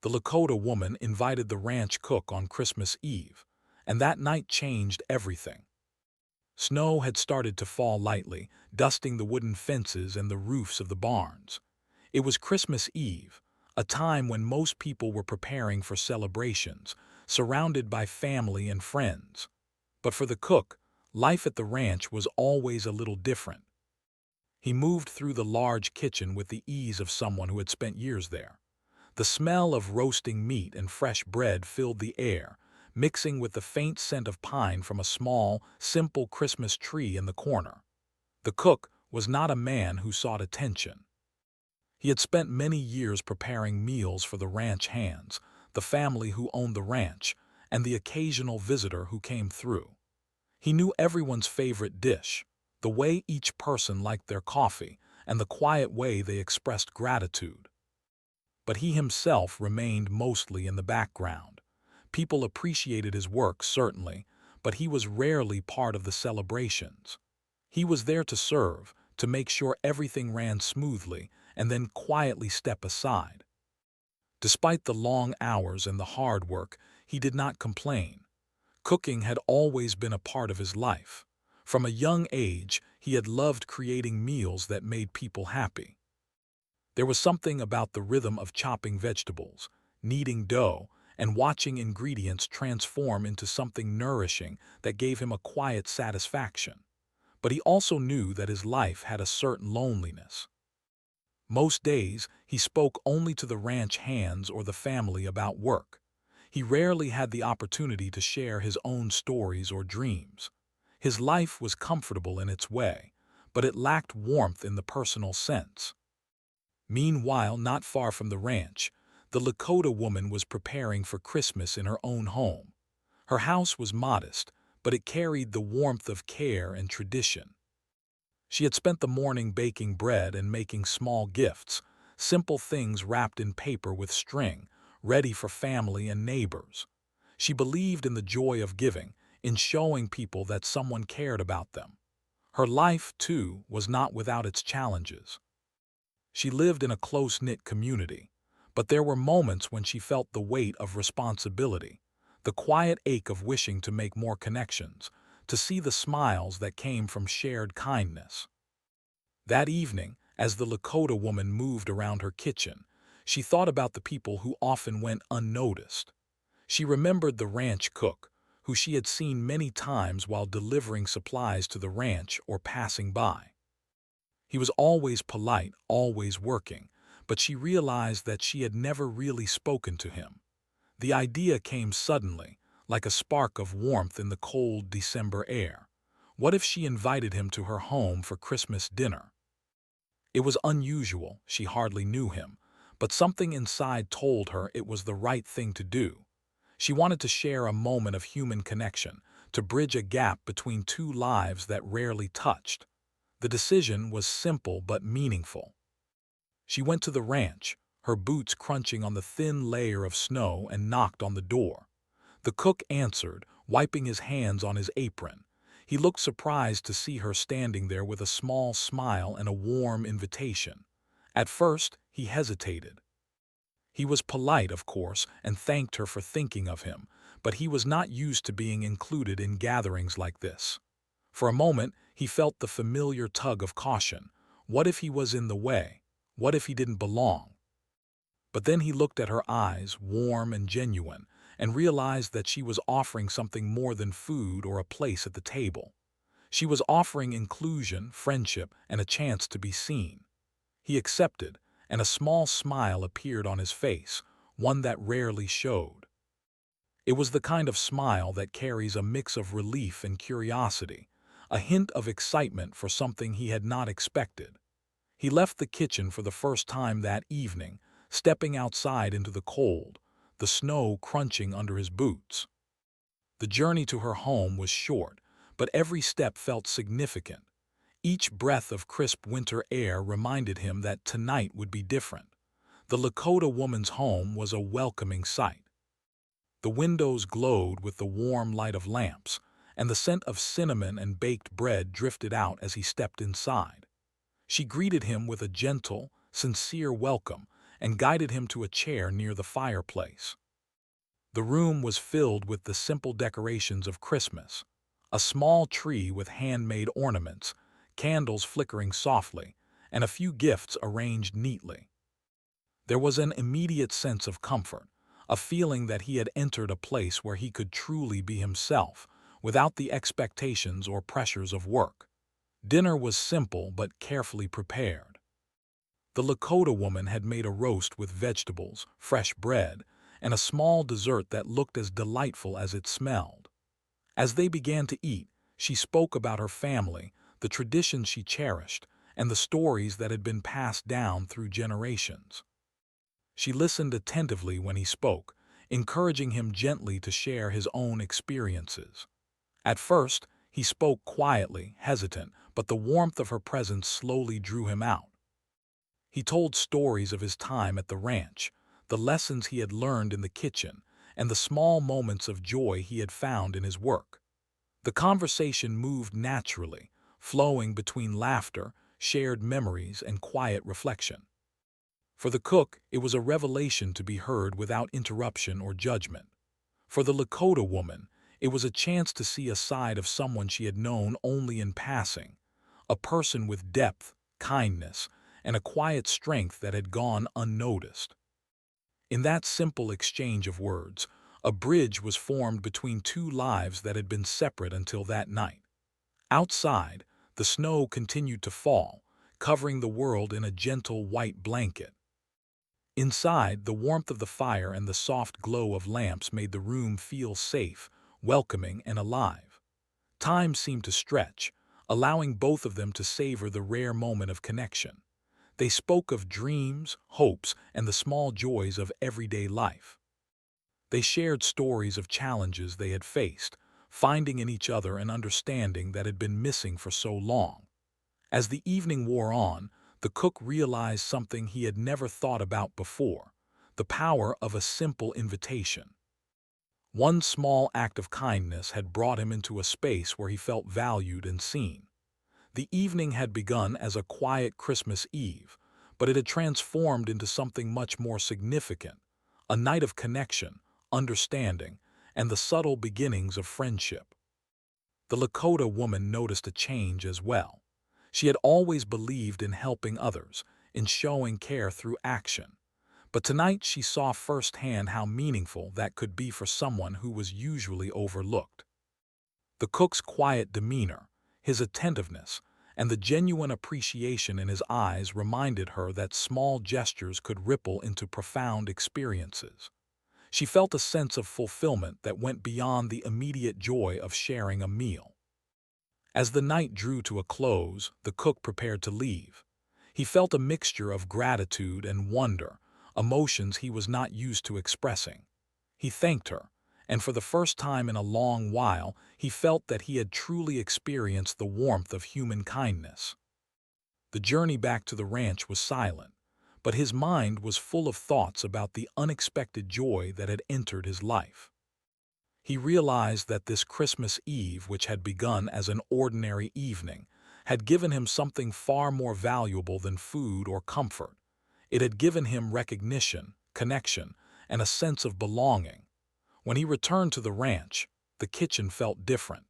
The Lakota woman invited the ranch cook on Christmas Eve, and that night changed everything. Snow had started to fall lightly, dusting the wooden fences and the roofs of the barns. It was Christmas Eve, a time when most people were preparing for celebrations, surrounded by family and friends. But for the cook, life at the ranch was always a little different. He moved through the large kitchen with the ease of someone who had spent years there. The smell of roasting meat and fresh bread filled the air, mixing with the faint scent of pine from a small, simple Christmas tree in the corner. The cook was not a man who sought attention. He had spent many years preparing meals for the ranch hands, the family who owned the ranch, and the occasional visitor who came through. He knew everyone's favorite dish, the way each person liked their coffee, and the quiet way they expressed gratitude. But he himself remained mostly in the background. People appreciated his work, certainly, but he was rarely part of the celebrations. He was there to serve, to make sure everything ran smoothly, and then quietly step aside. Despite the long hours and the hard work, he did not complain. Cooking had always been a part of his life. From a young age, he had loved creating meals that made people happy. There was something about the rhythm of chopping vegetables, kneading dough, and watching ingredients transform into something nourishing that gave him a quiet satisfaction. But he also knew that his life had a certain loneliness. Most days, he spoke only to the ranch hands or the family about work. He rarely had the opportunity to share his own stories or dreams. His life was comfortable in its way, but it lacked warmth in the personal sense. Meanwhile, not far from the ranch, the Lakota woman was preparing for Christmas in her own home. Her house was modest, but it carried the warmth of care and tradition. She had spent the morning baking bread and making small gifts, simple things wrapped in paper with string, ready for family and neighbors. She believed in the joy of giving, in showing people that someone cared about them. Her life, too, was not without its challenges. She lived in a close-knit community, but there were moments when she felt the weight of responsibility, the quiet ache of wishing to make more connections, to see the smiles that came from shared kindness. That evening, as the Lakota woman moved around her kitchen, she thought about the people who often went unnoticed. She remembered the ranch cook, who she had seen many times while delivering supplies to the ranch or passing by. He was always polite, always working, but she realized that she had never really spoken to him. The idea came suddenly, like a spark of warmth in the cold December air. What if she invited him to her home for Christmas dinner? It was unusual, she hardly knew him, but something inside told her it was the right thing to do. She wanted to share a moment of human connection, to bridge a gap between two lives that rarely touched. The decision was simple but meaningful. She went to the ranch, her boots crunching on the thin layer of snow, and knocked on the door. The cook answered, wiping his hands on his apron. He looked surprised to see her standing there with a small smile and a warm invitation. At first, he hesitated. He was polite, of course, and thanked her for thinking of him, but he was not used to being included in gatherings like this. For a moment, he felt the familiar tug of caution. What if he was in the way? What if he didn't belong? But then he looked at her eyes, warm and genuine, and realized that she was offering something more than food or a place at the table. She was offering inclusion, friendship, and a chance to be seen. He accepted, and a small smile appeared on his face, one that rarely showed. It was the kind of smile that carries a mix of relief and curiosity, a hint of excitement for something he had not expected. He left the kitchen for the first time that evening, stepping outside into the cold, the snow crunching under his boots. The journey to her home was short, but every step felt significant. Each breath of crisp winter air reminded him that tonight would be different. The Lakota woman's home was a welcoming sight. The windows glowed with the warm light of lamps, and the scent of cinnamon and baked bread drifted out as he stepped inside. She greeted him with a gentle, sincere welcome, and guided him to a chair near the fireplace. The room was filled with the simple decorations of Christmas: a small tree with handmade ornaments, candles flickering softly, and a few gifts arranged neatly. There was an immediate sense of comfort, a feeling that he had entered a place where he could truly be himself, without the expectations or pressures of work. Dinner was simple but carefully prepared. The Lakota woman had made a roast with vegetables, fresh bread, and a small dessert that looked as delightful as it smelled. As they began to eat, she spoke about her family, the traditions she cherished, and the stories that had been passed down through generations. She listened attentively when he spoke, encouraging him gently to share his own experiences. At first, he spoke quietly, hesitant, but the warmth of her presence slowly drew him out. He told stories of his time at the ranch, the lessons he had learned in the kitchen, and the small moments of joy he had found in his work. The conversation moved naturally, flowing between laughter, shared memories, and quiet reflection. For the cook, it was a revelation to be heard without interruption or judgment. For the Lakota woman, it was a chance to see a side of someone she had known only in passing, a person with depth, kindness, and a quiet strength that had gone unnoticed. In that simple exchange of words, a bridge was formed between two lives that had been separate until that night. Outside, the snow continued to fall, covering the world in a gentle white blanket. Inside, the warmth of the fire and the soft glow of lamps made the room feel safe, welcoming, and alive. Time seemed to stretch, allowing both of them to savor the rare moment of connection. They spoke of dreams, hopes, and the small joys of everyday life. They shared stories of challenges they had faced, finding in each other an understanding that had been missing for so long. As the evening wore on, the cook realized something he had never thought about before: the power of a simple invitation. One small act of kindness had brought him into a space where he felt valued and seen. The evening had begun as a quiet Christmas Eve, but it had transformed into something much more significant: a night of connection, understanding, and the subtle beginnings of friendship. The Lakota woman noticed a change as well. She had always believed in helping others, in showing care through action. But tonight she saw firsthand how meaningful that could be for someone who was usually overlooked. The cook's quiet demeanor, his attentiveness, and the genuine appreciation in his eyes reminded her that small gestures could ripple into profound experiences. She felt a sense of fulfillment that went beyond the immediate joy of sharing a meal. As the night drew to a close, the cook prepared to leave. He felt a mixture of gratitude and wonder, emotions he was not used to expressing. He thanked her, and for the first time in a long while, he felt that he had truly experienced the warmth of human kindness. The journey back to the ranch was silent, but his mind was full of thoughts about the unexpected joy that had entered his life. He realized that this Christmas Eve, which had begun as an ordinary evening, had given him something far more valuable than food or comfort. It had given him recognition, connection, and a sense of belonging. When he returned to the ranch, the kitchen felt different.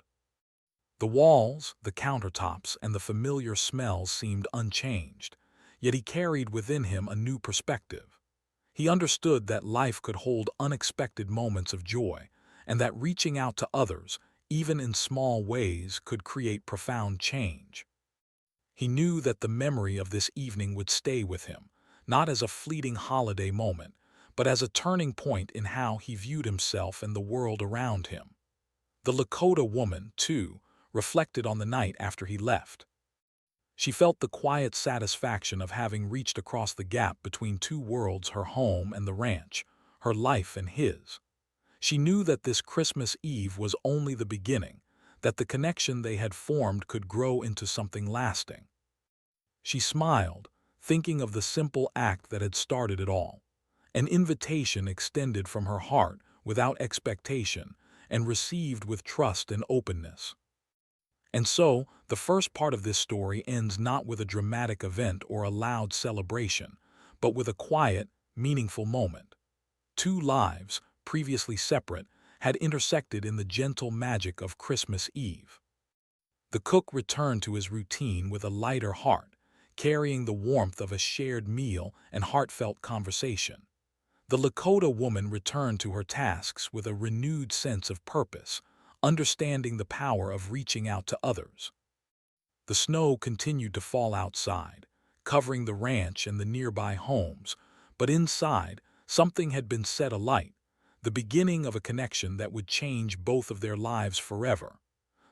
The walls, the countertops, and the familiar smells seemed unchanged, yet he carried within him a new perspective. He understood that life could hold unexpected moments of joy, and that reaching out to others, even in small ways, could create profound change. He knew that the memory of this evening would stay with him, not as a fleeting holiday moment, but as a turning point in how he viewed himself and the world around him. The Lakota woman, too, reflected on the night after he left. She felt the quiet satisfaction of having reached across the gap between two worlds: her home and the ranch, her life and his. She knew that this Christmas Eve was only the beginning, that the connection they had formed could grow into something lasting. She smiled, thinking of the simple act that had started it all: an invitation extended from her heart without expectation and received with trust and openness. And so, the first part of this story ends not with a dramatic event or a loud celebration, but with a quiet, meaningful moment. Two lives, previously separate, had intersected in the gentle magic of Christmas Eve. The cook returned to his routine with a lighter heart, carrying the warmth of a shared meal and heartfelt conversation. The Lakota woman returned to her tasks with a renewed sense of purpose, understanding the power of reaching out to others. The snow continued to fall outside, covering the ranch and the nearby homes, but inside, something had been set alight, the beginning of a connection that would change both of their lives forever.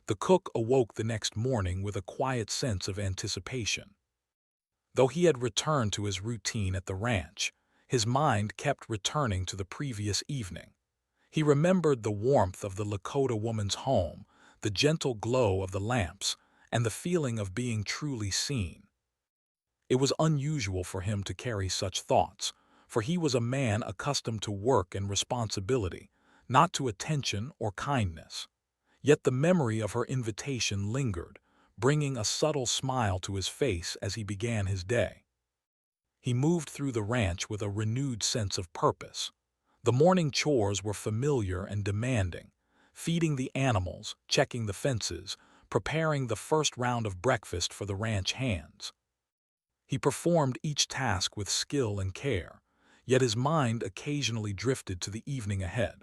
The cook awoke the next morning with a quiet sense of anticipation. Though he had returned to his routine at the ranch, his mind kept returning to the previous evening. He remembered the warmth of the Lakota woman's home, the gentle glow of the lamps, and the feeling of being truly seen. It was unusual for him to carry such thoughts, for he was a man accustomed to work and responsibility, not to attention or kindness. Yet the memory of her invitation lingered, bringing a subtle smile to his face as he began his day. He moved through the ranch with a renewed sense of purpose. The morning chores were familiar and demanding: feeding the animals, checking the fences, preparing the first round of breakfast for the ranch hands. He performed each task with skill and care, yet his mind occasionally drifted to the evening ahead.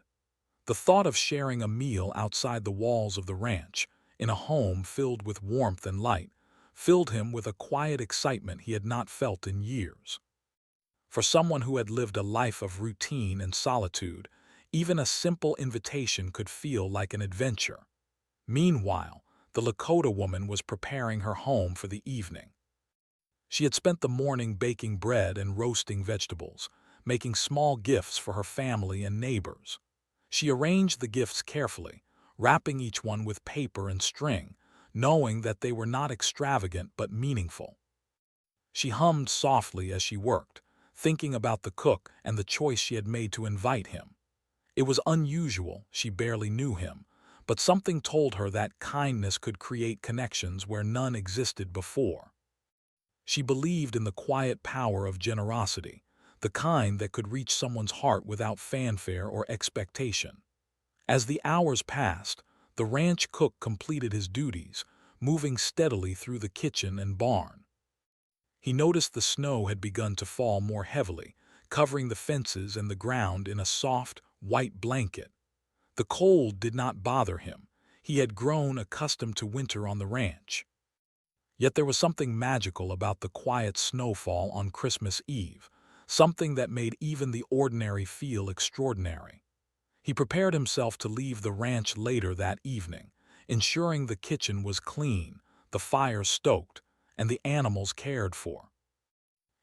The thought of sharing a meal outside the walls of the ranch, in a home filled with warmth and light, filled him with a quiet excitement he had not felt in years. For someone who had lived a life of routine and solitude, even a simple invitation could feel like an adventure. Meanwhile, the Lakota woman was preparing her home for the evening. She had spent the morning baking bread and roasting vegetables, making small gifts for her family and neighbors. She arranged the gifts carefully, wrapping each one with paper and string, knowing that they were not extravagant but meaningful. She hummed softly as she worked, thinking about the cook and the choice she had made to invite him. It was unusual, she barely knew him, but something told her that kindness could create connections where none existed before. She believed in the quiet power of generosity, the kind that could reach someone's heart without fanfare or expectation. As the hours passed, the ranch cook completed his duties, moving steadily through the kitchen and barn. He noticed the snow had begun to fall more heavily, covering the fences and the ground in a soft, white blanket. The cold did not bother him. He had grown accustomed to winter on the ranch. Yet there was something magical about the quiet snowfall on Christmas Eve, something that made even the ordinary feel extraordinary. He prepared himself to leave the ranch later that evening, ensuring the kitchen was clean, the fire stoked, and the animals cared for.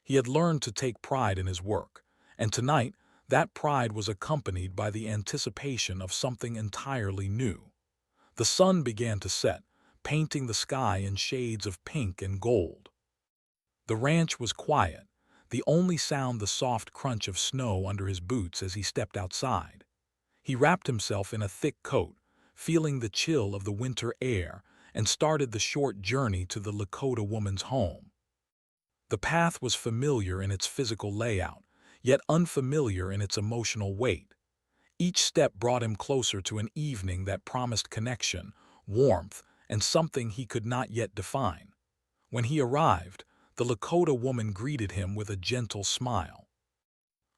He had learned to take pride in his work, and tonight that pride was accompanied by the anticipation of something entirely new. The sun began to set, painting the sky in shades of pink and gold. The ranch was quiet, the only sound the soft crunch of snow under his boots as he stepped outside. He wrapped himself in a thick coat, feeling the chill of the winter air, and started the short journey to the Lakota woman's home. The path was familiar in its physical layout, yet unfamiliar in its emotional weight. Each step brought him closer to an evening that promised connection, warmth, and something he could not yet define. When he arrived, the Lakota woman greeted him with a gentle smile.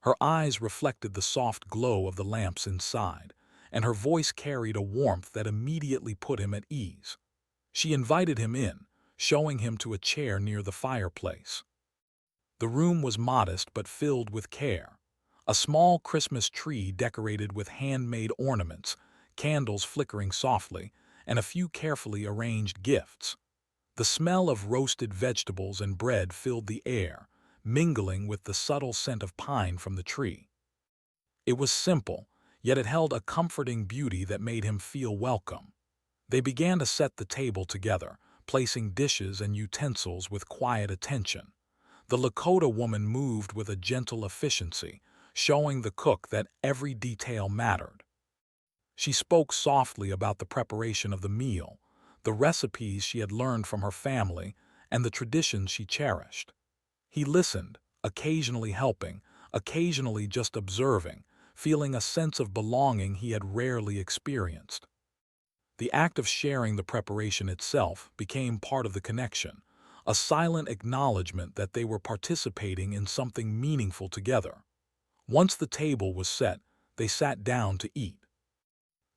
Her eyes reflected the soft glow of the lamps inside, and her voice carried a warmth that immediately put him at ease. She invited him in, showing him to a chair near the fireplace. The room was modest but filled with care. A small Christmas tree decorated with handmade ornaments, candles flickering softly, and a few carefully arranged gifts. The smell of roasted vegetables and bread filled the air, mingling with the subtle scent of pine from the tree. It was simple, yet it held a comforting beauty that made him feel welcome. They began to set the table together, placing dishes and utensils with quiet attention. The Lakota woman moved with a gentle efficiency, showing the cook that every detail mattered. She spoke softly about the preparation of the meal, the recipes she had learned from her family, and the traditions she cherished. He listened, occasionally helping, occasionally just observing, feeling a sense of belonging he had rarely experienced. The act of sharing the preparation itself became part of the connection, a silent acknowledgement that they were participating in something meaningful together. Once the table was set, they sat down to eat.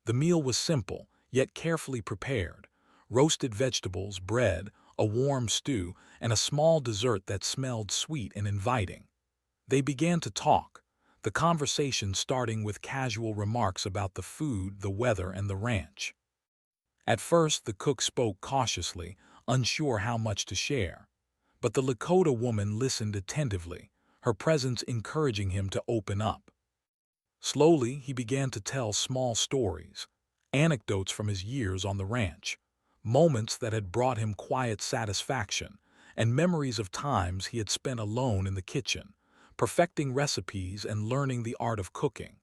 The meal was simple, yet carefully prepared: roasted vegetables, bread, a warm stew, and a small dessert that smelled sweet and inviting. They began to talk, the conversation starting with casual remarks about the food, the weather, and the ranch. At first, the cook spoke cautiously, unsure how much to share. But the Lakota woman listened attentively, her presence encouraging him to open up. Slowly, he began to tell small stories, anecdotes from his years on the ranch, moments that had brought him quiet satisfaction, and memories of times he had spent alone in the kitchen, perfecting recipes and learning the art of cooking.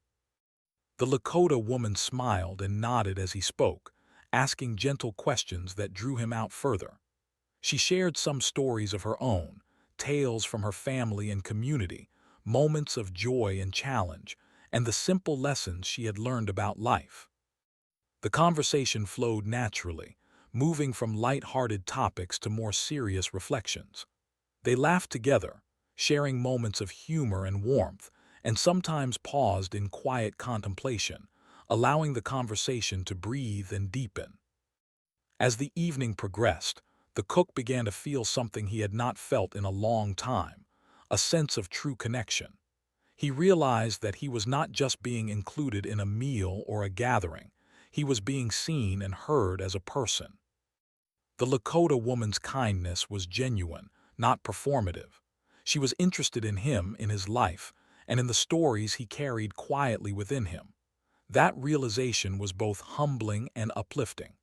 The Lakota woman smiled and nodded as he spoke, asking gentle questions that drew him out further. She shared some stories of her own, tales from her family and community, moments of joy and challenge, and the simple lessons she had learned about life. The conversation flowed naturally, moving from light-hearted topics to more serious reflections. They laughed together, sharing moments of humor and warmth, and sometimes paused in quiet contemplation, allowing the conversation to breathe and deepen. As the evening progressed, the cook began to feel something he had not felt in a long time, a sense of true connection. He realized that he was not just being included in a meal or a gathering, he was being seen and heard as a person. The Lakota woman's kindness was genuine, not performative. She was interested in him, in his life, and in the stories he carried quietly within him. That realization was both humbling and uplifting.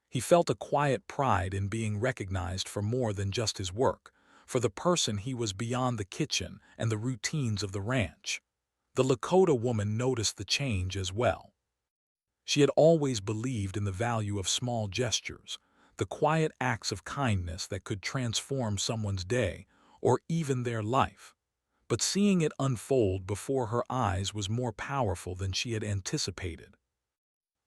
He felt a quiet pride in being recognized for more than just his work, for the person he was beyond the kitchen and the routines of the ranch. The Lakota woman noticed the change as well. She had always believed in the value of small gestures, the quiet acts of kindness that could transform someone's day or even their life. But seeing it unfold before her eyes was more powerful than she had anticipated.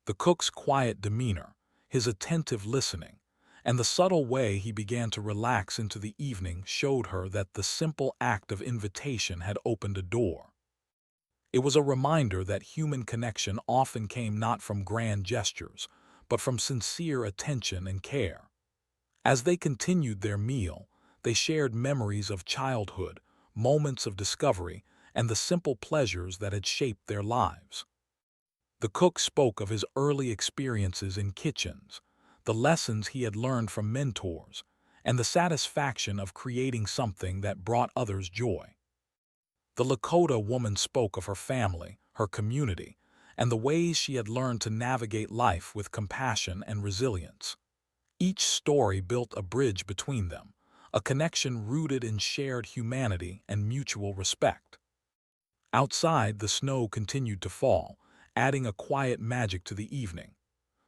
The cook's quiet demeanor, his attentive listening, and the subtle way he began to relax into the evening showed her that the simple act of invitation had opened a door. It was a reminder that human connection often came not from grand gestures, but from sincere attention and care. As they continued their meal, they shared memories of childhood, moments of discovery, and the simple pleasures that had shaped their lives. The cook spoke of his early experiences in kitchens, the lessons he had learned from mentors, and the satisfaction of creating something that brought others joy. The Lakota woman spoke of her family, her community, and the ways she had learned to navigate life with compassion and resilience. Each story built a bridge between them, a connection rooted in shared humanity and mutual respect. Outside, the snow continued to fall, adding a quiet magic to the evening.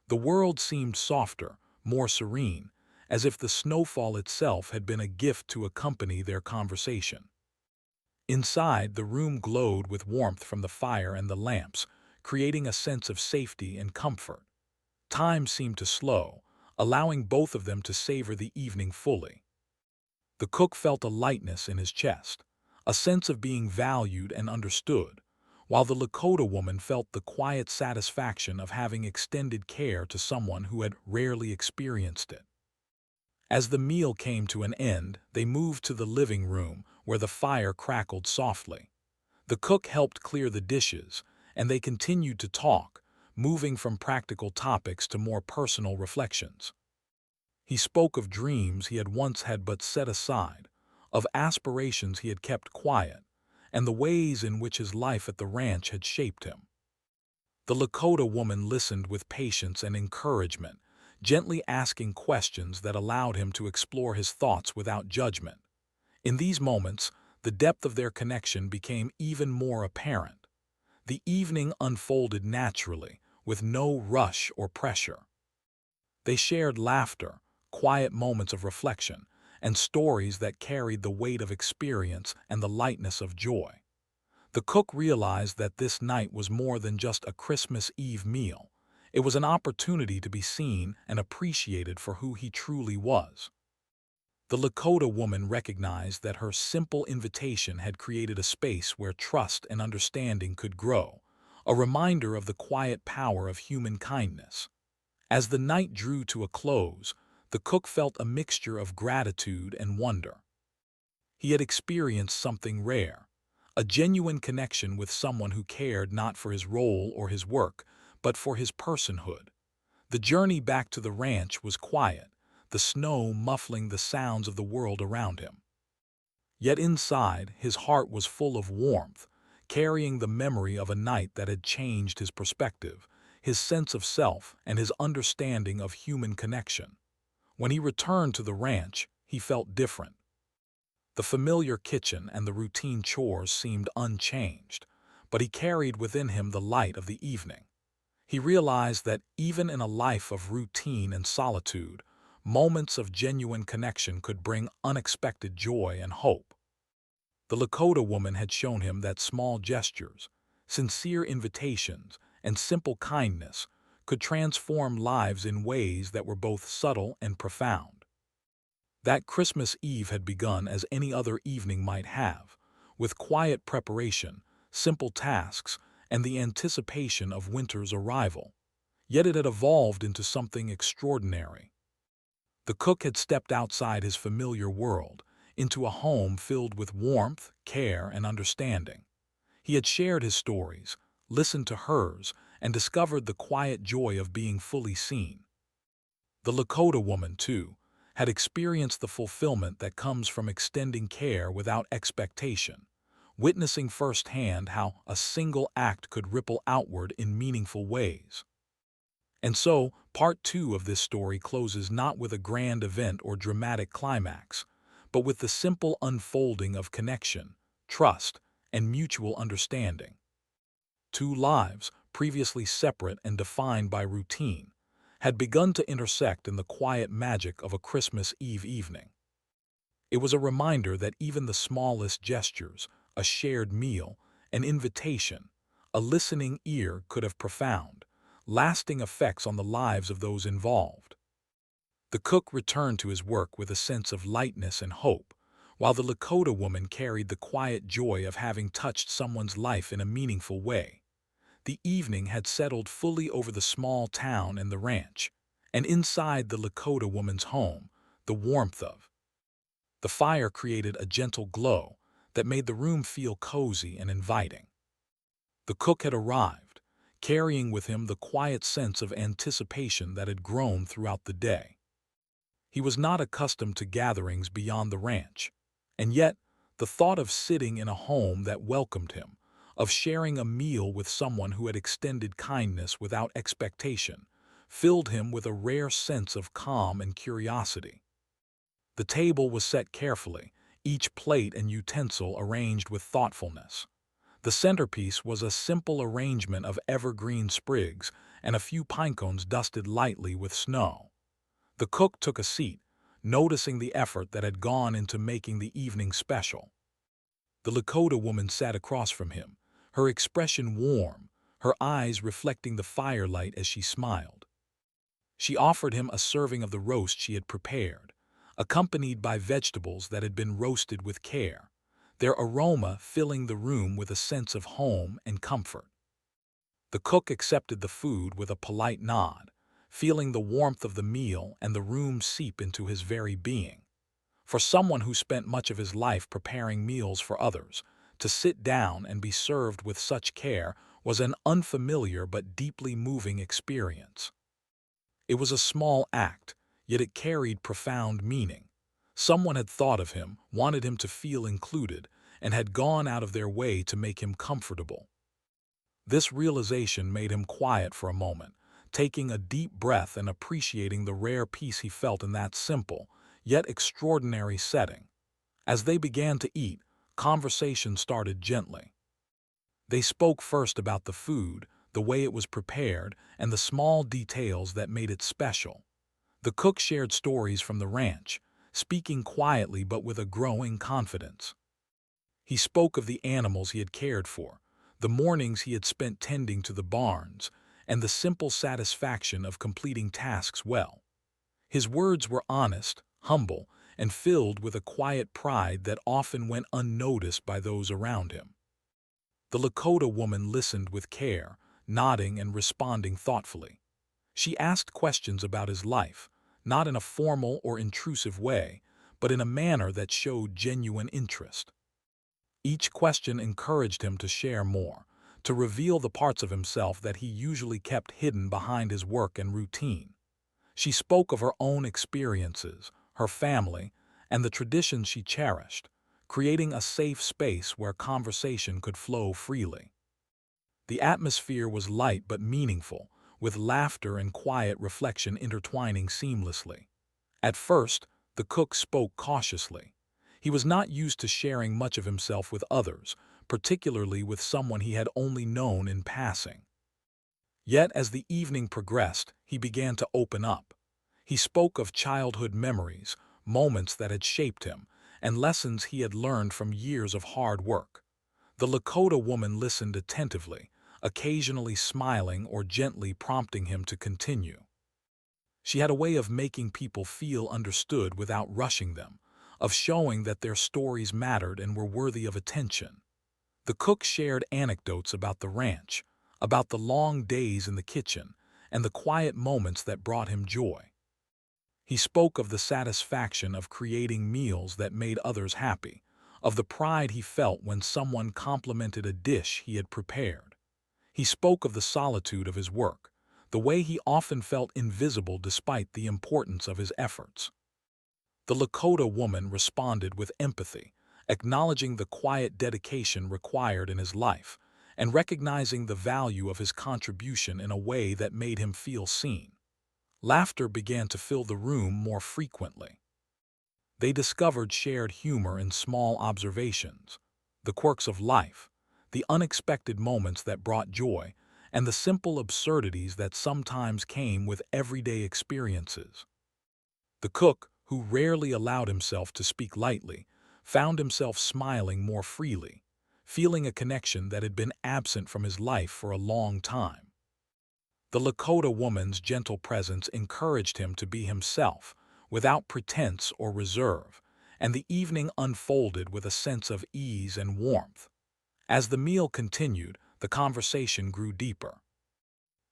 The world seemed softer, more serene, as if the snowfall itself had been a gift to accompany their conversation. Inside, the room glowed with warmth from the fire and the lamps, creating a sense of safety and comfort. Time seemed to slow, allowing both of them to savor the evening fully. The cook felt a lightness in his chest, a sense of being valued and understood, while the Lakota woman felt the quiet satisfaction of having extended care to someone who had rarely experienced it. As the meal came to an end, they moved to the living room, where the fire crackled softly. The cook helped clear the dishes, and they continued to talk, moving from practical topics to more personal reflections. He spoke of dreams he had once had but set aside, of aspirations he had kept quiet, and the ways in which his life at the ranch had shaped him. The Lakota woman listened with patience and encouragement, gently asking questions that allowed him to explore his thoughts without judgment. In these moments, the depth of their connection became even more apparent. The evening unfolded naturally, with no rush or pressure. They shared laughter, quiet moments of reflection, and stories that carried the weight of experience and the lightness of joy. The cook realized that this night was more than just a Christmas Eve meal. It was an opportunity to be seen and appreciated for who he truly was. The Lakota woman recognized that her simple invitation had created a space where trust and understanding could grow, a reminder of the quiet power of human kindness. As the night drew to a close, the cook felt a mixture of gratitude and wonder. He had experienced something rare, a genuine connection with someone who cared not for his role or his work, but for his personhood. The journey back to the ranch was quiet, the snow muffling the sounds of the world around him. Yet inside, his heart was full of warmth, carrying the memory of a night that had changed his perspective, his sense of self, and his understanding of human connection. When he returned to the ranch, he felt different. The familiar kitchen and the routine chores seemed unchanged, but he carried within him the light of the evening. He realized that even in a life of routine and solitude, moments of genuine connection could bring unexpected joy and hope. The Lakota woman had shown him that small gestures, sincere invitations, and simple kindness could transform lives in ways that were both subtle and profound. That Christmas Eve had begun as any other evening might have, with quiet preparation, simple tasks, and the anticipation of winter's arrival. Yet it had evolved into something extraordinary. The cook had stepped outside his familiar world, into a home filled with warmth, care, and understanding. He had shared his stories, listened to hers, and discovered the quiet joy of being fully seen. The Lakota woman, too, had experienced the fulfillment that comes from extending care without expectation, witnessing firsthand how a single act could ripple outward in meaningful ways. And so, part two of this story closes not with a grand event or dramatic climax, but with the simple unfolding of connection, trust, and mutual understanding. Two lives, previously separate and defined by routine, had begun to intersect in the quiet magic of a Christmas Eve evening. It was a reminder that even the smallest gestures, a shared meal, an invitation, a listening ear could have profound, lasting effects on the lives of those involved. The cook returned to his work with a sense of lightness and hope, while the Lakota woman carried the quiet joy of having touched someone's life in a meaningful way. The evening had settled fully over the small town and the ranch, and inside the Lakota woman's home, the warmth of the fire created a gentle glow that made the room feel cozy and inviting. The cook had arrived, carrying with him the quiet sense of anticipation that had grown throughout the day. He was not accustomed to gatherings beyond the ranch, and yet the thought of sitting in a home that welcomed him, of sharing a meal with someone who had extended kindness without expectation, filled him with a rare sense of calm and curiosity. The table was set carefully, each plate and utensil arranged with thoughtfulness. The centerpiece was a simple arrangement of evergreen sprigs and a few pine cones dusted lightly with snow. The cook took a seat, noticing the effort that had gone into making the evening special. The Lakota woman sat across from him, her expression warm, her eyes reflecting the firelight as she smiled. She offered him a serving of the roast she had prepared, accompanied by vegetables that had been roasted with care, their aroma filling the room with a sense of home and comfort. The cook accepted the food with a polite nod, feeling the warmth of the meal and the room seep into his very being. For someone who spent much of his life preparing meals for others, to sit down and be served with such care was an unfamiliar but deeply moving experience. It was a small act, yet it carried profound meaning. Someone had thought of him, wanted him to feel included, and had gone out of their way to make him comfortable. This realization made him quiet for a moment, taking a deep breath and appreciating the rare peace he felt in that simple, yet extraordinary setting. As they began to eat, conversation started gently. They spoke first about the food, the way it was prepared, and the small details that made it special. The cook shared stories from the ranch, speaking quietly but with a growing confidence. He spoke of the animals he had cared for, the mornings he had spent tending to the barns, and the simple satisfaction of completing tasks well. His words were honest, humble, and filled with a quiet pride that often went unnoticed by those around him. The Lakota woman listened with care, nodding and responding thoughtfully. She asked questions about his life, not in a formal or intrusive way, but in a manner that showed genuine interest. Each question encouraged him to share more, to reveal the parts of himself that he usually kept hidden behind his work and routine. She spoke of her own experiences, her family, and the traditions she cherished, creating a safe space where conversation could flow freely. The atmosphere was light but meaningful, with laughter and quiet reflection intertwining seamlessly. At first, the cook spoke cautiously. He was not used to sharing much of himself with others, particularly with someone he had only known in passing. Yet as the evening progressed, he began to open up. He spoke of childhood memories, moments that had shaped him, and lessons he had learned from years of hard work. The Lakota woman listened attentively, occasionally smiling or gently prompting him to continue. She had a way of making people feel understood without rushing them, of showing that their stories mattered and were worthy of attention. The cook shared anecdotes about the ranch, about the long days in the kitchen, and the quiet moments that brought him joy. He spoke of the satisfaction of creating meals that made others happy, of the pride he felt when someone complimented a dish he had prepared. He spoke of the solitude of his work, the way he often felt invisible despite the importance of his efforts. The Lakota woman responded with empathy, acknowledging the quiet dedication required in his life, and recognizing the value of his contribution in a way that made him feel seen. Laughter began to fill the room more frequently. They discovered shared humor in small observations, the quirks of life, the unexpected moments that brought joy, and the simple absurdities that sometimes came with everyday experiences. The cook, who rarely allowed himself to speak lightly, found himself smiling more freely, feeling a connection that had been absent from his life for a long time. The Lakota woman's gentle presence encouraged him to be himself, without pretense or reserve, and the evening unfolded with a sense of ease and warmth. As the meal continued, the conversation grew deeper.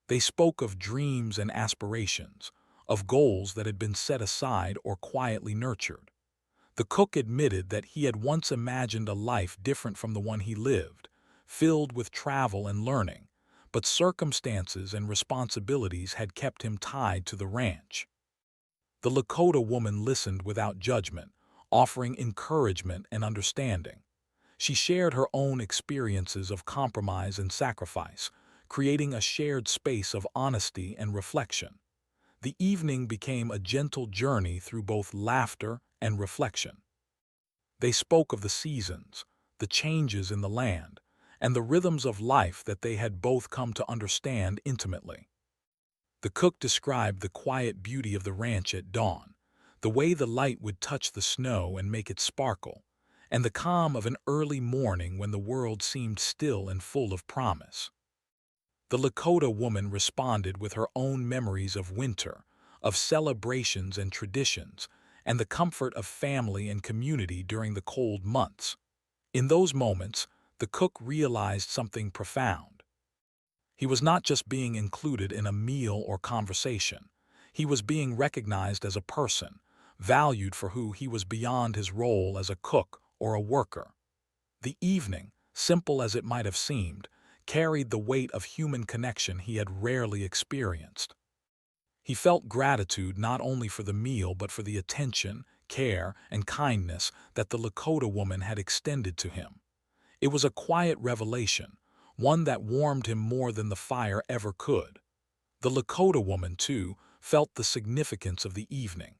They spoke of dreams and aspirations, of goals that had been set aside or quietly nurtured. The cook admitted that he had once imagined a life different from the one he lived, filled with travel and learning, but circumstances and responsibilities had kept him tied to the ranch. The Lakota woman listened without judgment, offering encouragement and understanding. She shared her own experiences of compromise and sacrifice, creating a shared space of honesty and reflection. The evening became a gentle journey through both laughter and reflection. They spoke of the seasons, the changes in the land, and the rhythms of life that they had both come to understand intimately. The cook described the quiet beauty of the ranch at dawn, the way the light would touch the snow and make it sparkle, and the calm of an early morning when the world seemed still and full of promise. The Lakota woman responded with her own memories of winter, of celebrations and traditions, and the comfort of family and community during the cold months. In those moments, the cook realized something profound. He was not just being included in a meal or conversation. He was being recognized as a person, valued for who he was beyond his role as a cook or a worker. The evening, simple as it might have seemed, carried the weight of human connection he had rarely experienced. He felt gratitude not only for the meal but for the attention, care, and kindness that the Lakota woman had extended to him. It was a quiet revelation, one that warmed him more than the fire ever could. The Lakota woman, too, felt the significance of the evening.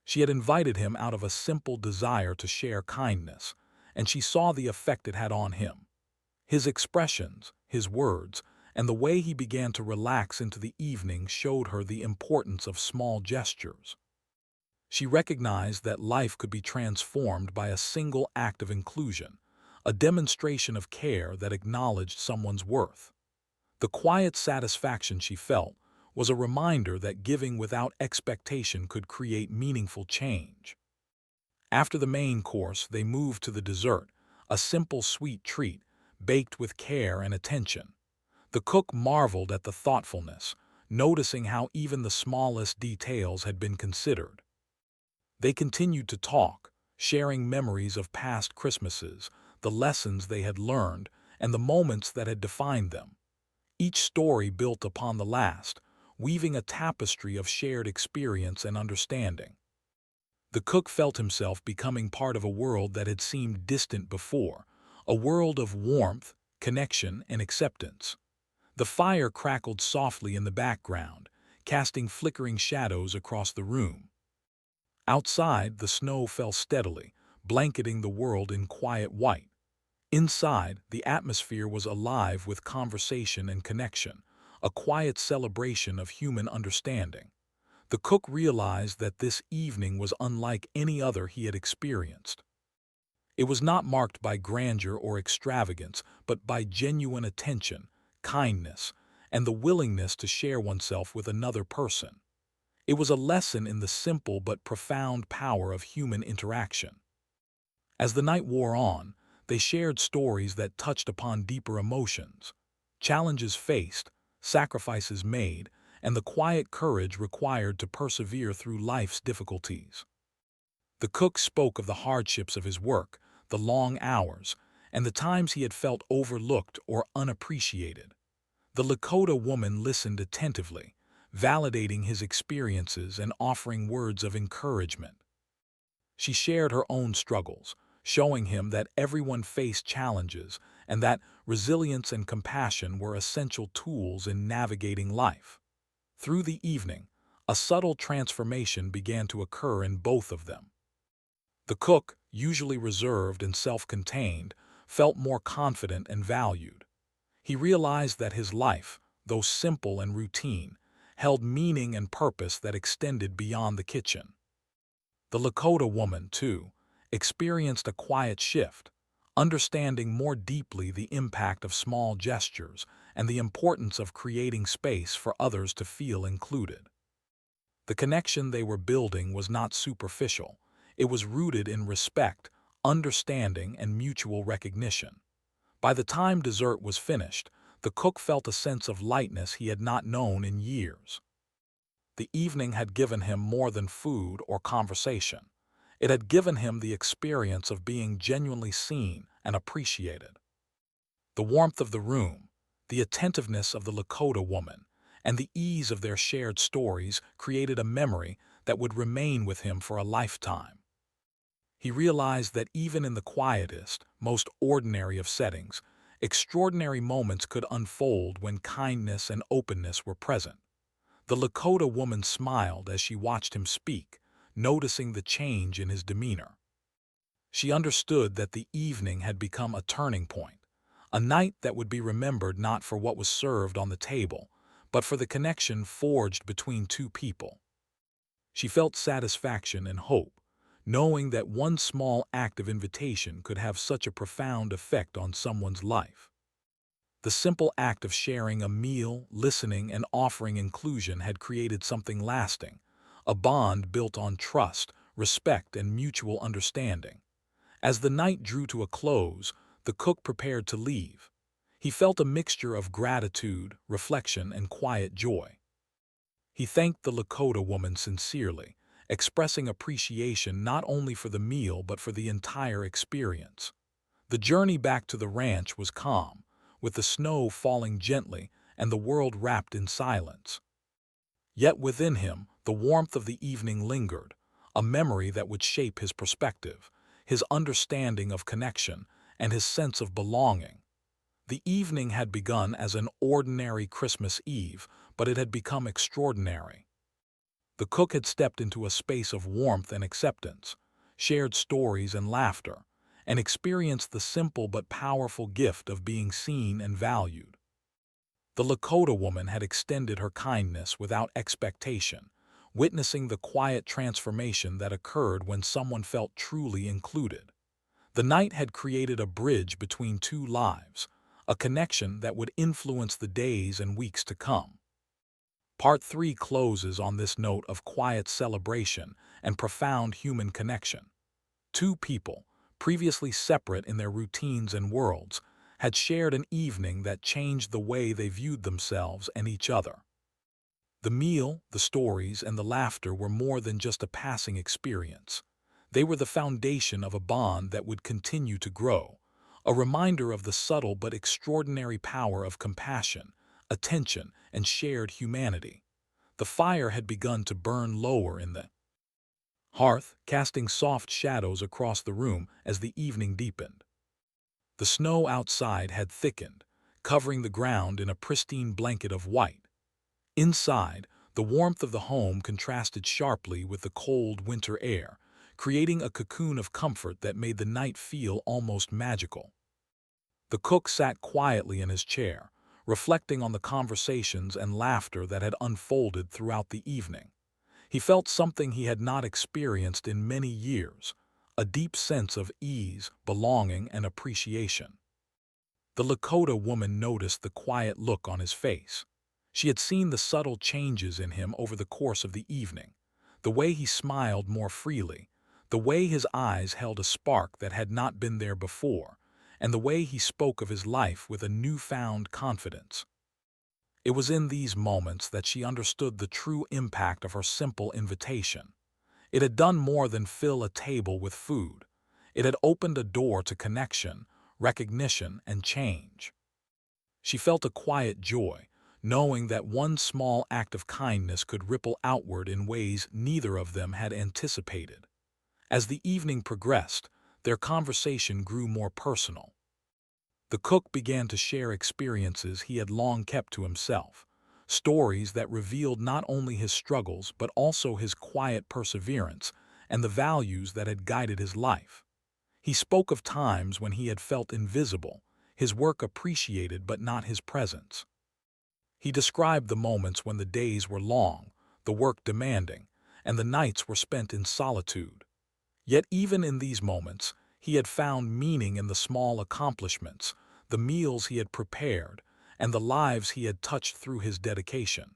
She had invited him out of a simple desire to share kindness, and she saw the effect it had on him. His expressions, his words, and the way he began to relax into the evening showed her the importance of small gestures. She recognized that life could be transformed by a single act of inclusion, a demonstration of care that acknowledged someone's worth. The quiet satisfaction she felt was a reminder that giving without expectation could create meaningful change. After the main course, they moved to the dessert, a simple sweet treat, baked with care and attention. The cook marveled at the thoughtfulness, noticing how even the smallest details had been considered. They continued to talk, sharing memories of past Christmases, the lessons they had learned, and the moments that had defined them. Each story built upon the last, weaving a tapestry of shared experience and understanding. The cook felt himself becoming part of a world that had seemed distant before, a world of warmth, connection, and acceptance. The fire crackled softly in the background, casting flickering shadows across the room. Outside, the snow fell steadily, blanketing the world in quiet white. Inside, the atmosphere was alive with conversation and connection, a quiet celebration of human understanding. The cook realized that this evening was unlike any other he had experienced. It was not marked by grandeur or extravagance, but by genuine attention, kindness, and the willingness to share oneself with another person. It was a lesson in the simple but profound power of human interaction. As the night wore on, they shared stories that touched upon deeper emotions, challenges faced, sacrifices made, and the quiet courage required to persevere through life's difficulties. The cook spoke of the hardships of his work, the long hours, and the times he had felt overlooked or unappreciated. The Lakota woman listened attentively, validating his experiences and offering words of encouragement. She shared her own struggles, showing him that everyone faced challenges and that resilience and compassion were essential tools in navigating life. Through the evening, a subtle transformation began to occur in both of them. The cook, usually reserved and self-contained, felt more confident and valued. He realized that his life, though simple and routine, held meaning and purpose that extended beyond the kitchen. The Lakota woman, too, experienced a quiet shift, understanding more deeply the impact of small gestures and the importance of creating space for others to feel included. The connection they were building was not superficial. It was rooted in respect, understanding, and mutual recognition. By the time dessert was finished, the cook felt a sense of lightness he had not known in years. The evening had given him more than food or conversation. It had given him the experience of being genuinely seen and appreciated. The warmth of the room, the attentiveness of the Lakota woman, and the ease of their shared stories created a memory that would remain with him for a lifetime. He realized that even in the quietest, most ordinary of settings, extraordinary moments could unfold when kindness and openness were present. The Lakota woman smiled as she watched him speak, noticing the change in his demeanor. She understood that the evening had become a turning point, a night that would be remembered not for what was served on the table, but for the connection forged between two people. She felt satisfaction and hope, knowing that one small act of invitation could have such a profound effect on someone's life. The simple act of sharing a meal, listening, and offering inclusion had created something lasting, a bond built on trust, respect, and mutual understanding. As the night drew to a close, the cook prepared to leave. He felt a mixture of gratitude, reflection, and quiet joy. He thanked the Lakota woman sincerely, expressing appreciation not only for the meal but for the entire experience. The journey back to the ranch was calm, with the snow falling gently and the world wrapped in silence. Yet within him, the warmth of the evening lingered, a memory that would shape his perspective, his understanding of connection, and his sense of belonging. The evening had begun as an ordinary Christmas Eve, but it had become extraordinary. The cook had stepped into a space of warmth and acceptance, shared stories and laughter, and experienced the simple but powerful gift of being seen and valued. The Lakota woman had extended her kindness without expectation, witnessing the quiet transformation that occurred when someone felt truly included. The night had created a bridge between two lives, a connection that would influence the days and weeks to come. Part 3 closes on this note of quiet celebration and profound human connection. Two people, previously separate in their routines and worlds, had shared an evening that changed the way they viewed themselves and each other. The meal, the stories, and the laughter were more than just a passing experience. They were the foundation of a bond that would continue to grow, a reminder of the subtle but extraordinary power of compassion, attention, and shared humanity. The fire had begun to burn lower in the hearth, casting soft shadows across the room as the evening deepened. The snow outside had thickened, covering the ground in a pristine blanket of white. Inside, the warmth of the home contrasted sharply with the cold winter air, creating a cocoon of comfort that made the night feel almost magical. The cook sat quietly in his chair, reflecting on the conversations and laughter that had unfolded throughout the evening. He felt something he had not experienced in many years, a deep sense of ease, belonging, and appreciation. The Lakota woman noticed the quiet look on his face. She had seen the subtle changes in him over the course of the evening, the way he smiled more freely, the way his eyes held a spark that had not been there before, and the way he spoke of his life with a newfound confidence. It was in these moments that she understood the true impact of her simple invitation. It had done more than fill a table with food. It had opened a door to connection, recognition, and change. She felt a quiet joy, knowing that one small act of kindness could ripple outward in ways neither of them had anticipated. As the evening progressed, their conversation grew more personal. The cook began to share experiences he had long kept to himself, stories that revealed not only his struggles but also his quiet perseverance and the values that had guided his life. He spoke of times when he had felt invisible, his work appreciated but not his presence. He described the moments when the days were long, the work demanding, and the nights were spent in solitude. Yet even in these moments, he had found meaning in the small accomplishments, the meals he had prepared, and the lives he had touched through his dedication.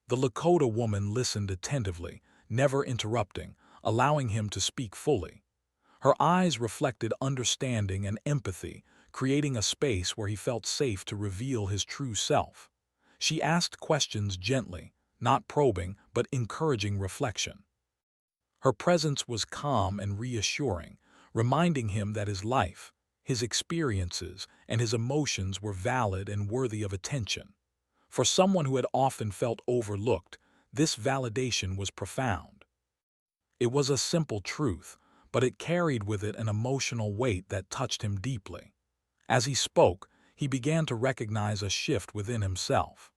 The Lakota woman listened attentively, never interrupting, allowing him to speak fully. Her eyes reflected understanding and empathy, creating a space where he felt safe to reveal his true self. She asked questions gently, not probing, but encouraging reflection. Her presence was calm and reassuring, reminding him that his life, his experiences, and his emotions were valid and worthy of attention. For someone who had often felt overlooked, this validation was profound. It was a simple truth, but it carried with it an emotional weight that touched him deeply. As he spoke, he began to recognize a shift within himself.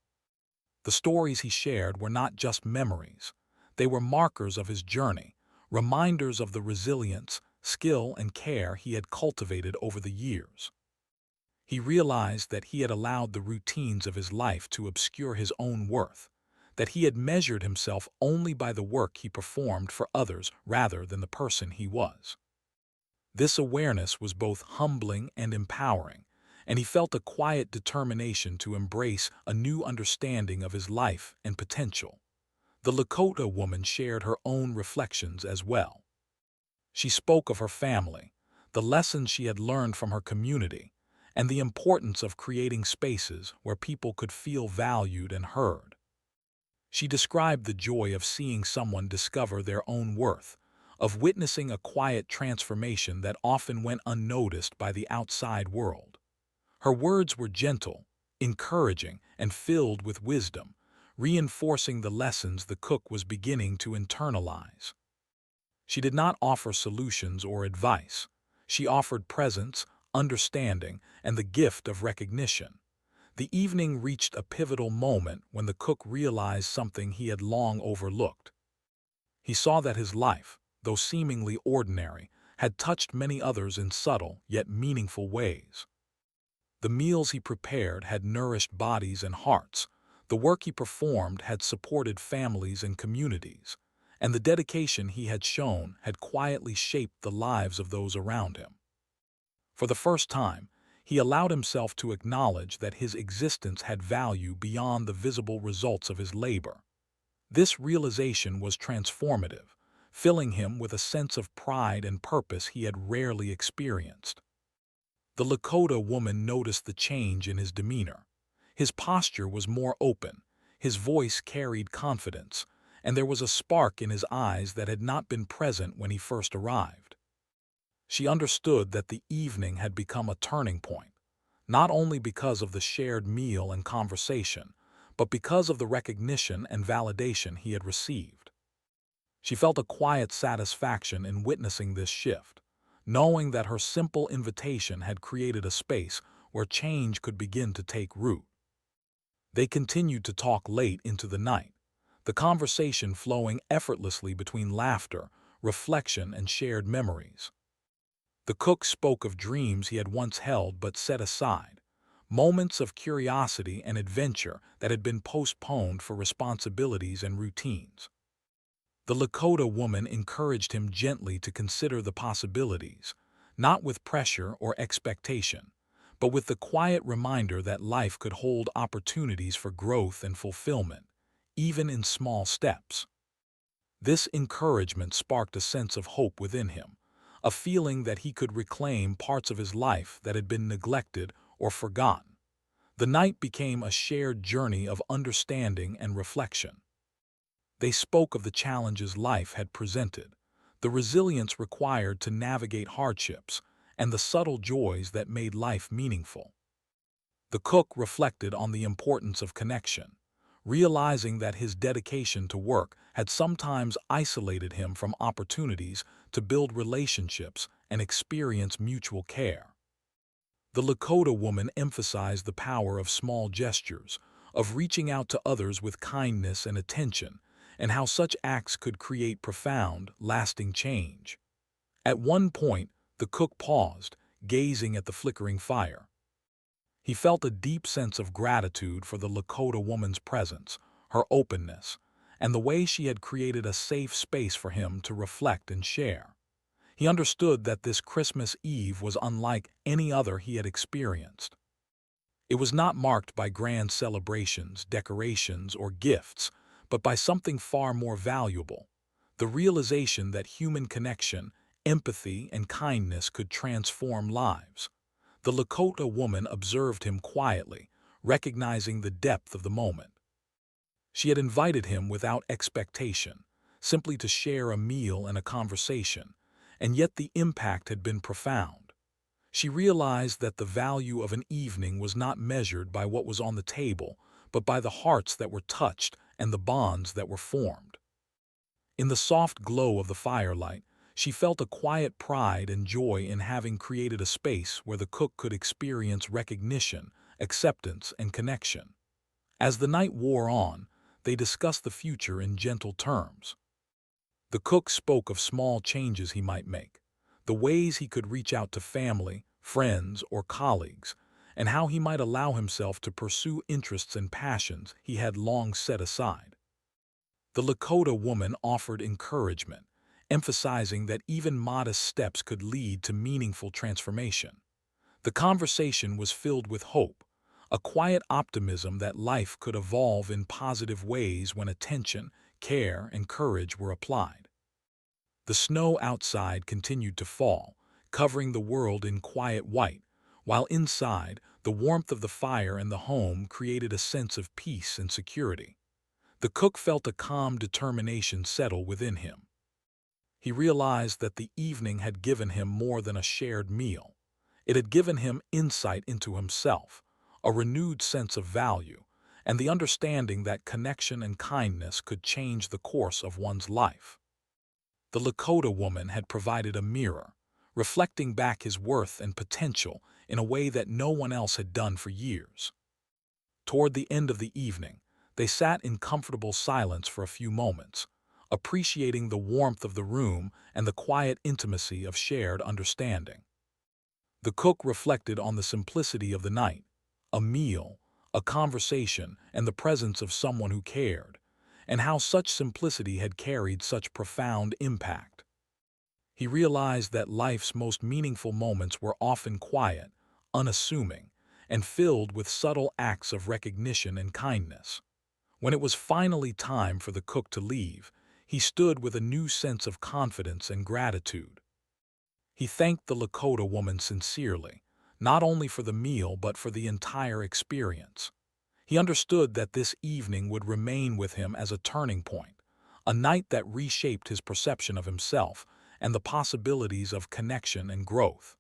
The stories he shared were not just memories. They were markers of his journey, reminders of the resilience, skill, and care he had cultivated over the years. He realized that he had allowed the routines of his life to obscure his own worth, that he had measured himself only by the work he performed for others rather than the person he was. This awareness was both humbling and empowering, and he felt a quiet determination to embrace a new understanding of his life and potential. The Lakota woman shared her own reflections as well. She spoke of her family, the lessons she had learned from her community, and the importance of creating spaces where people could feel valued and heard. She described the joy of seeing someone discover their own worth, of witnessing a quiet transformation that often went unnoticed by the outside world. Her words were gentle, encouraging, and filled with wisdom, reinforcing the lessons the cook was beginning to internalize. She did not offer solutions or advice. She offered presence, understanding, and the gift of recognition. The evening reached a pivotal moment when the cook realized something he had long overlooked. He saw that his life, though seemingly ordinary, had touched many others in subtle yet meaningful ways. The meals he prepared had nourished bodies and hearts, the work he performed had supported families and communities, and the dedication he had shown had quietly shaped the lives of those around him. For the first time, he allowed himself to acknowledge that his existence had value beyond the visible results of his labor. This realization was transformative, filling him with a sense of pride and purpose he had rarely experienced. The Lakota woman noticed the change in his demeanor. His posture was more open, his voice carried confidence, and there was a spark in his eyes that had not been present when he first arrived. She understood that the evening had become a turning point, not only because of the shared meal and conversation, but because of the recognition and validation he had received. She felt a quiet satisfaction in witnessing this shift, knowing that her simple invitation had created a space where change could begin to take root. They continued to talk late into the night, the conversation flowing effortlessly between laughter, reflection, and shared memories. The cook spoke of dreams he had once held but set aside, moments of curiosity and adventure that had been postponed for responsibilities and routines. The Lakota woman encouraged him gently to consider the possibilities, not with pressure or expectation, but with the quiet reminder that life could hold opportunities for growth and fulfillment, even in small steps. This encouragement sparked a sense of hope within him, a feeling that he could reclaim parts of his life that had been neglected or forgotten. The night became a shared journey of understanding and reflection. They spoke of the challenges life had presented, the resilience required to navigate hardships, and the subtle joys that made life meaningful. The cook reflected on the importance of connection, realizing that his dedication to work had sometimes isolated him from opportunities to build relationships and experience mutual care. The Lakota woman emphasized the power of small gestures, of reaching out to others with kindness and attention, and how such acts could create profound, lasting change. At one point, the cook paused, gazing at the flickering fire. He felt a deep sense of gratitude for the Lakota woman's presence, her openness, and the way she had created a safe space for him to reflect and share. He understood that this Christmas Eve was unlike any other he had experienced. It was not marked by grand celebrations, decorations, or gifts, but by something far more valuable: the realization that human connection, empathy, and kindness could transform lives. The Lakota woman observed him quietly, recognizing the depth of the moment. She had invited him without expectation, simply to share a meal and a conversation, and yet the impact had been profound. She realized that the value of an evening was not measured by what was on the table, but by the hearts that were touched and the bonds that were formed. In the soft glow of the firelight, she felt a quiet pride and joy in having created a space where the cook could experience recognition, acceptance, and connection. As the night wore on, they discussed the future in gentle terms. The cook spoke of small changes he might make, the ways he could reach out to family, friends, or colleagues, and how he might allow himself to pursue interests and passions he had long set aside. The Lakota woman offered encouragement, emphasizing that even modest steps could lead to meaningful transformation. The conversation was filled with hope, a quiet optimism that life could evolve in positive ways when attention, care, and courage were applied. The snow outside continued to fall, covering the world in quiet white, while inside, the warmth of the fire and the home created a sense of peace and security. The cook felt a calm determination settle within him. He realized that the evening had given him more than a shared meal. It had given him insight into himself, a renewed sense of value, and the understanding that connection and kindness could change the course of one's life. The Lakota woman had provided a mirror, reflecting back his worth and potential in a way that no one else had done for years. Toward the end of the evening, they sat in comfortable silence for a few moments, appreciating the warmth of the room and the quiet intimacy of shared understanding. The cook reflected on the simplicity of the night: a meal, a conversation, and the presence of someone who cared, and how such simplicity had carried such profound impact. He realized that life's most meaningful moments were often quiet, unassuming, and filled with subtle acts of recognition and kindness. When it was finally time for the cook to leave, he stood with a new sense of confidence and gratitude. He thanked the Lakota woman sincerely, not only for the meal but for the entire experience. He understood that this evening would remain with him as a turning point, a night that reshaped his perception of himself and the possibilities of connection and growth.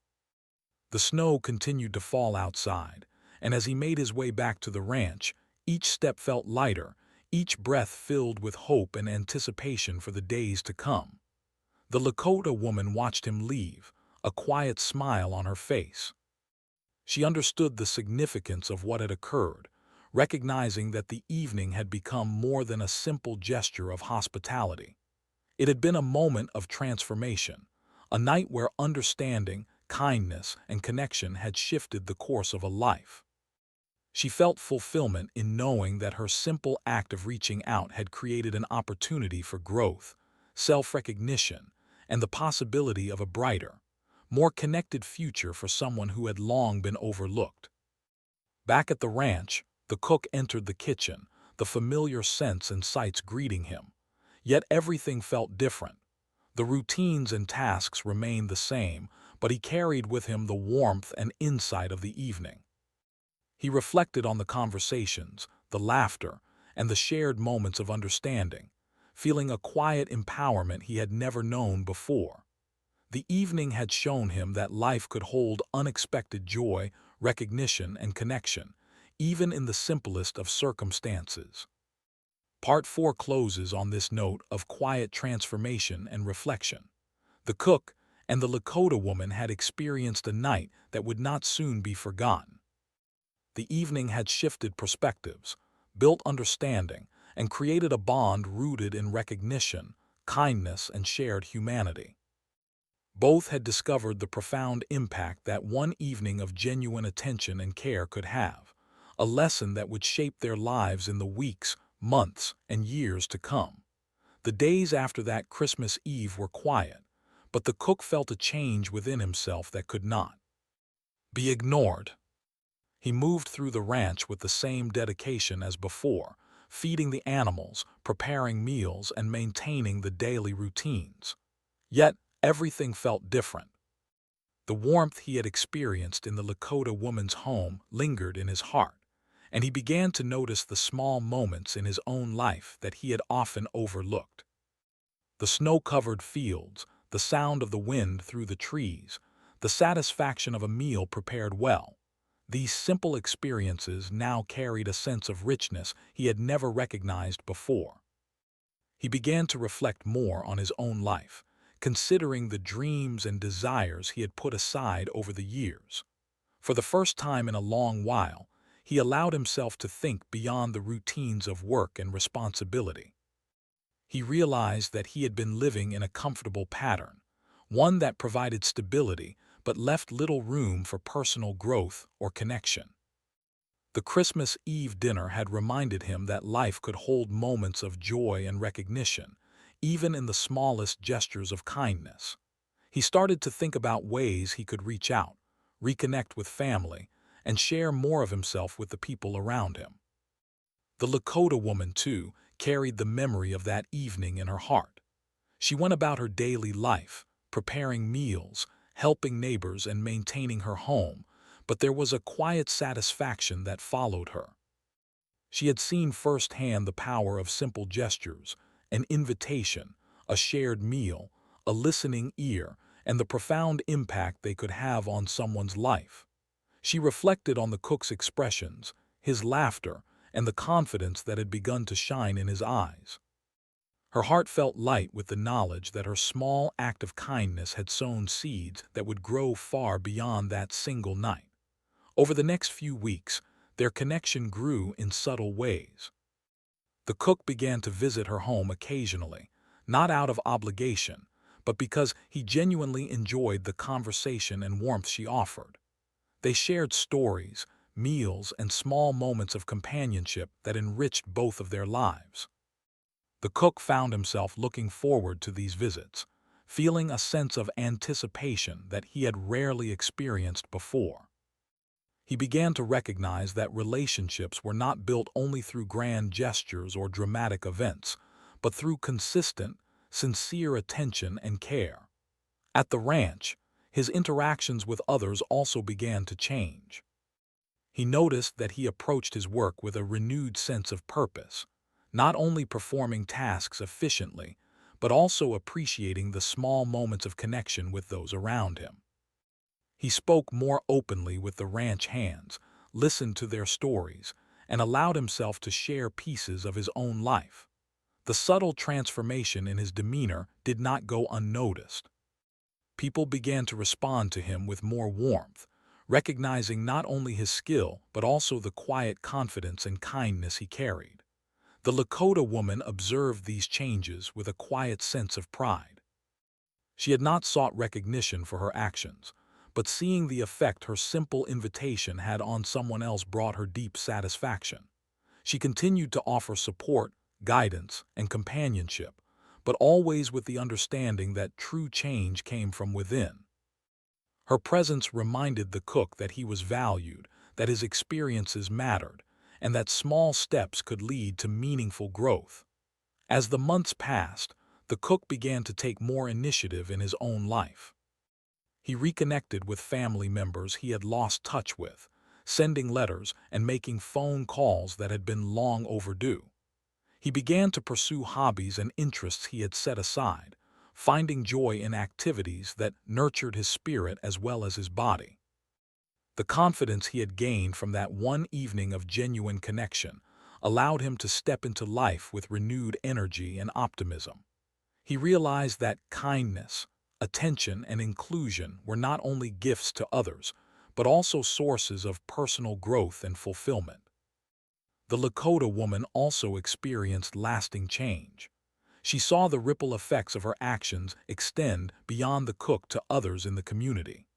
The snow continued to fall outside, and as he made his way back to the ranch, each step felt lighter, each breath filled with hope and anticipation for the days to come. The Lakota woman watched him leave, a quiet smile on her face. She understood the significance of what had occurred, recognizing that the evening had become more than a simple gesture of hospitality. It had been a moment of transformation, a night where understanding, kindness, and connection had shifted the course of a life. She felt fulfillment in knowing that her simple act of reaching out had created an opportunity for growth, self-recognition, and the possibility of a brighter, more connected future for someone who had long been overlooked. Back at the ranch, the cook entered the kitchen, the familiar scents and sights greeting him. Yet everything felt different. The routines and tasks remained the same, but he carried with him the warmth and insight of the evening. He reflected on the conversations, the laughter, and the shared moments of understanding, feeling a quiet empowerment he had never known before. The evening had shown him that life could hold unexpected joy, recognition, and connection, even in the simplest of circumstances. Part 4 closes on this note of quiet transformation and reflection. The cook and the Lakota woman had experienced a night that would not soon be forgotten. The evening had shifted perspectives, built understanding, and created a bond rooted in recognition, kindness, and shared humanity. Both had discovered the profound impact that one evening of genuine attention and care could have, a lesson that would shape their lives in the weeks, months, and years to come. The days after that Christmas Eve were quiet, but the cook felt a change within himself that could not be ignored. He moved through the ranch with the same dedication as before, feeding the animals, preparing meals, and maintaining the daily routines. Yet, everything felt different. The warmth he had experienced in the Lakota woman's home lingered in his heart, and he began to notice the small moments in his own life that he had often overlooked. The snow-covered fields, the sound of the wind through the trees, the satisfaction of a meal prepared well. These simple experiences now carried a sense of richness he had never recognized before. He began to reflect more on his own life, considering the dreams and desires he had put aside over the years. For the first time in a long while, he allowed himself to think beyond the routines of work and responsibility. He realized that he had been living in a comfortable pattern, one that provided stability but left little room for personal growth or connection. The Christmas Eve dinner had reminded him that life could hold moments of joy and recognition, even in the smallest gestures of kindness. He started to think about ways he could reach out, reconnect with family, and share more of himself with the people around him. The Lakota woman, too, carried the memory of that evening in her heart. She went about her daily life, preparing meals, helping neighbors, and maintaining her home, but there was a quiet satisfaction that followed her. She had seen firsthand the power of simple gestures, an invitation, a shared meal, a listening ear, and the profound impact they could have on someone's life. She reflected on the cook's expressions, his laughter, and the confidence that had begun to shine in his eyes. Her heart felt light with the knowledge that her small act of kindness had sown seeds that would grow far beyond that single night. Over the next few weeks, their connection grew in subtle ways. The cook began to visit her home occasionally, not out of obligation, but because he genuinely enjoyed the conversation and warmth she offered. They shared stories, meals, and small moments of companionship that enriched both of their lives. The cook found himself looking forward to these visits, feeling a sense of anticipation that he had rarely experienced before. He began to recognize that relationships were not built only through grand gestures or dramatic events, but through consistent, sincere attention and care. At the ranch, his interactions with others also began to change. He noticed that he approached his work with a renewed sense of purpose, not only performing tasks efficiently, but also appreciating the small moments of connection with those around him. He spoke more openly with the ranch hands, listened to their stories, and allowed himself to share pieces of his own life. The subtle transformation in his demeanor did not go unnoticed. People began to respond to him with more warmth, recognizing not only his skill but also the quiet confidence and kindness he carried. The Lakota woman observed these changes with a quiet sense of pride. She had not sought recognition for her actions, but seeing the effect her simple invitation had on someone else brought her deep satisfaction. She continued to offer support, guidance, and companionship, but always with the understanding that true change came from within. Her presence reminded the cook that he was valued, that his experiences mattered, and that small steps could lead to meaningful growth. As the months passed, the cook began to take more initiative in his own life. He reconnected with family members he had lost touch with, sending letters and making phone calls that had been long overdue. He began to pursue hobbies and interests he had set aside, finding joy in activities that nurtured his spirit as well as his body. The confidence he had gained from that one evening of genuine connection allowed him to step into life with renewed energy and optimism. He realized that kindness, attention, and inclusion were not only gifts to others, but also sources of personal growth and fulfillment. The Lakota woman also experienced lasting change. She saw the ripple effects of her actions extend beyond the cook to others in the community.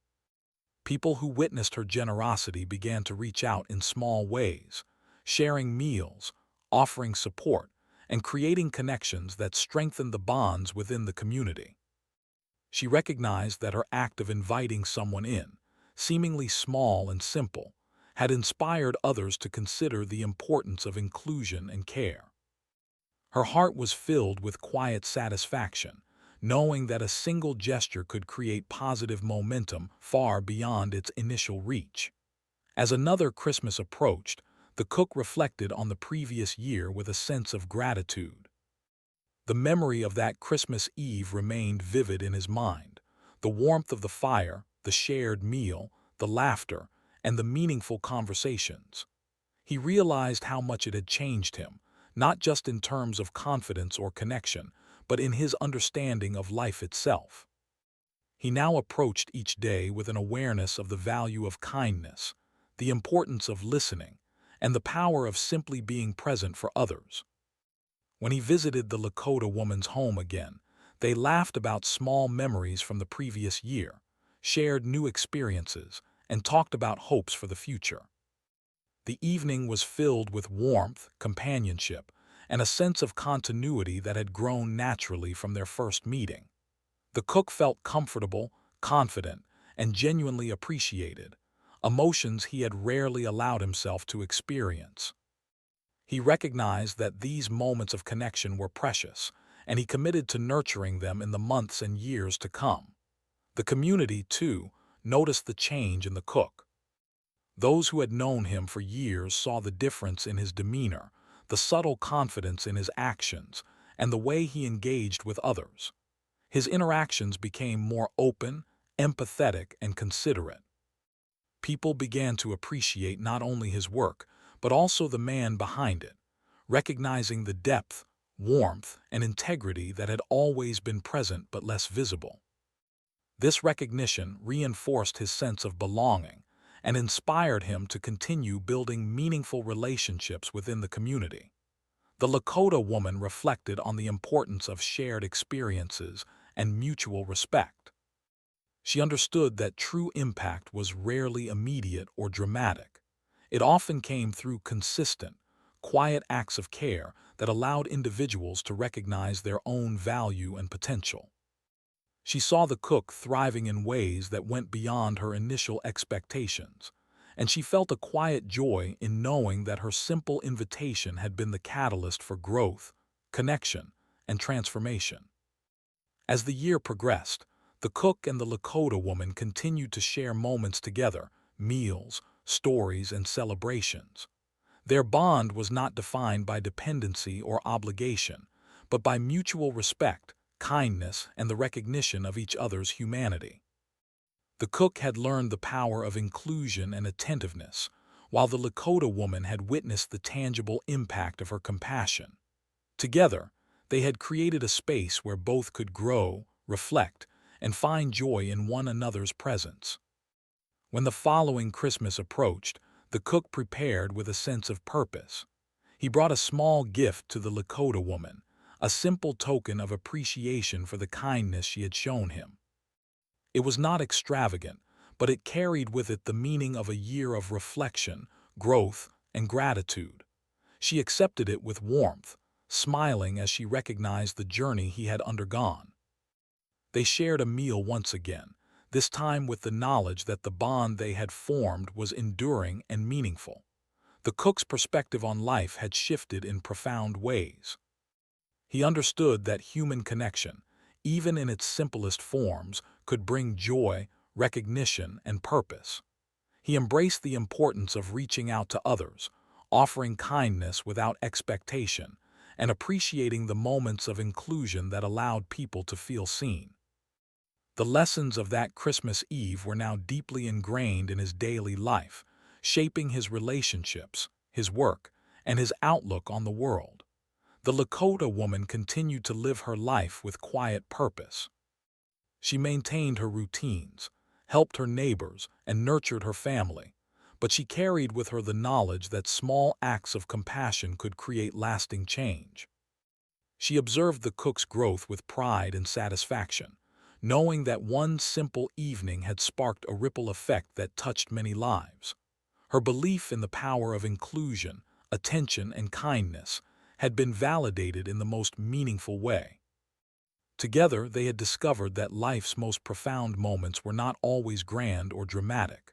People who witnessed her generosity began to reach out in small ways, sharing meals, offering support, and creating connections that strengthened the bonds within the community. She recognized that her act of inviting someone in, seemingly small and simple, had inspired others to consider the importance of inclusion and care. Her heart was filled with quiet satisfaction, knowing that a single gesture could create positive momentum far beyond its initial reach. As another Christmas approached, the cook reflected on the previous year with a sense of gratitude. The memory of that Christmas Eve remained vivid in his mind. The warmth of the fire, the shared meal, the laughter, and the meaningful conversations. He realized how much it had changed him, not just in terms of confidence or connection, but in his understanding of life itself. He now approached each day with an awareness of the value of kindness, the importance of listening, and the power of simply being present for others. When he visited the Lakota woman's home again, they laughed about small memories from the previous year, shared new experiences, and talked about hopes for the future. The evening was filled with warmth, companionship, and a sense of continuity that had grown naturally from their first meeting. The cook felt comfortable, confident, and genuinely appreciated, emotions he had rarely allowed himself to experience. He recognized that these moments of connection were precious, and he committed to nurturing them in the months and years to come. The community, too, noticed the change in the cook. Those who had known him for years saw the difference in his demeanor, the subtle confidence in his actions, and the way he engaged with others. His interactions became more open, empathetic, and considerate. People began to appreciate not only his work, but also the man behind it, recognizing the depth, warmth, and integrity that had always been present but less visible. This recognition reinforced his sense of belonging and inspired him to continue building meaningful relationships within the community. The Lakota woman reflected on the importance of shared experiences and mutual respect. She understood that true impact was rarely immediate or dramatic. It often came through consistent, quiet acts of care that allowed individuals to recognize their own value and potential. She saw the cook thriving in ways that went beyond her initial expectations, and she felt a quiet joy in knowing that her simple invitation had been the catalyst for growth, connection, and transformation. As the year progressed, the cook and the Lakota woman continued to share moments together, meals, stories, and celebrations. Their bond was not defined by dependency or obligation, but by mutual respect, kindness, and the recognition of each other's humanity. The cook had learned the power of inclusion and attentiveness, while the Lakota woman had witnessed the tangible impact of her compassion. Together, they had created a space where both could grow, reflect, and find joy in one another's presence. When the following Christmas approached, the cook prepared with a sense of purpose. He brought a small gift to the Lakota woman, a simple token of appreciation for the kindness she had shown him. It was not extravagant, but it carried with it the meaning of a year of reflection, growth, and gratitude. She accepted it with warmth, smiling as she recognized the journey he had undergone. They shared a meal once again, this time with the knowledge that the bond they had formed was enduring and meaningful. The cook's perspective on life had shifted in profound ways. He understood that human connection, even in its simplest forms, could bring joy, recognition, and purpose. He embraced the importance of reaching out to others, offering kindness without expectation, and appreciating the moments of inclusion that allowed people to feel seen. The lessons of that Christmas Eve were now deeply ingrained in his daily life, shaping his relationships, his work, and his outlook on the world. The Lakota woman continued to live her life with quiet purpose. She maintained her routines, helped her neighbors, and nurtured her family, but she carried with her the knowledge that small acts of compassion could create lasting change. She observed the cook's growth with pride and satisfaction, knowing that one simple evening had sparked a ripple effect that touched many lives. Her belief in the power of inclusion, attention, and kindness had been validated in the most meaningful way. Together, they had discovered that life's most profound moments were not always grand or dramatic.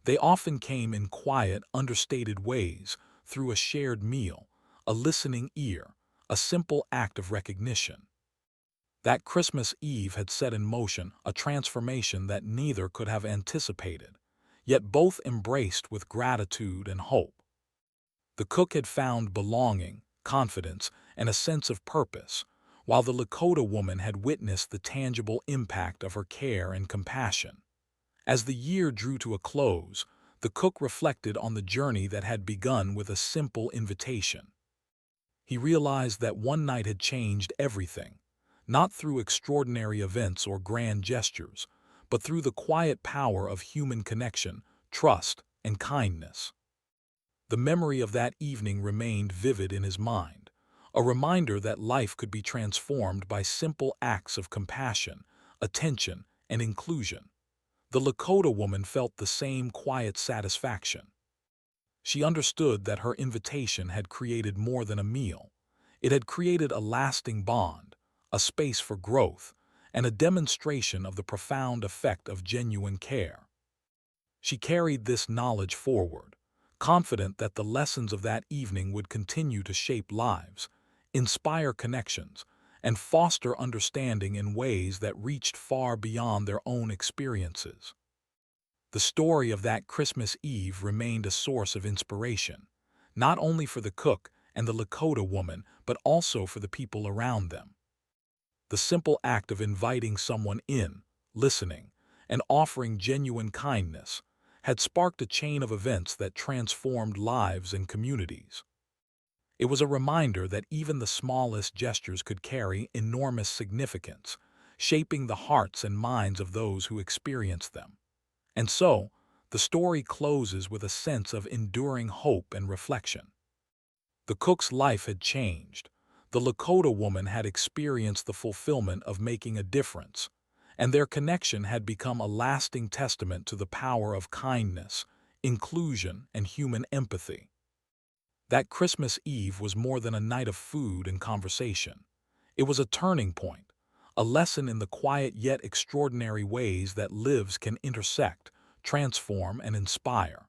They often came in quiet, understated ways, through a shared meal, a listening ear, a simple act of recognition. That Christmas Eve had set in motion a transformation that neither could have anticipated, yet both embraced with gratitude and hope. The cook had found belonging, confidence, and a sense of purpose, while the Lakota woman had witnessed the tangible impact of her care and compassion. As the year drew to a close, the cook reflected on the journey that had begun with a simple invitation. He realized that one night had changed everything, not through extraordinary events or grand gestures, but through the quiet power of human connection, trust, and kindness. The memory of that evening remained vivid in his mind, a reminder that life could be transformed by simple acts of compassion, attention, and inclusion. The Lakota woman felt the same quiet satisfaction. She understood that her invitation had created more than a meal. It had created a lasting bond, a space for growth, and a demonstration of the profound effect of genuine care. She carried this knowledge forward, confident that the lessons of that evening would continue to shape lives, inspire connections, and foster understanding in ways that reached far beyond their own experiences. The story of that Christmas Eve remained a source of inspiration, not only for the cook and the Lakota woman, but also for the people around them. The simple act of inviting someone in, listening, and offering genuine kindness had sparked a chain of events that transformed lives and communities. It was a reminder that even the smallest gestures could carry enormous significance, shaping the hearts and minds of those who experienced them. And so, the story closes with a sense of enduring hope and reflection. The cook's life had changed. The Lakota woman had experienced the fulfillment of making a difference, and their connection had become a lasting testament to the power of kindness, inclusion, and human empathy. That Christmas Eve was more than a night of food and conversation. It was a turning point, a lesson in the quiet yet extraordinary ways that lives can intersect, transform, and inspire.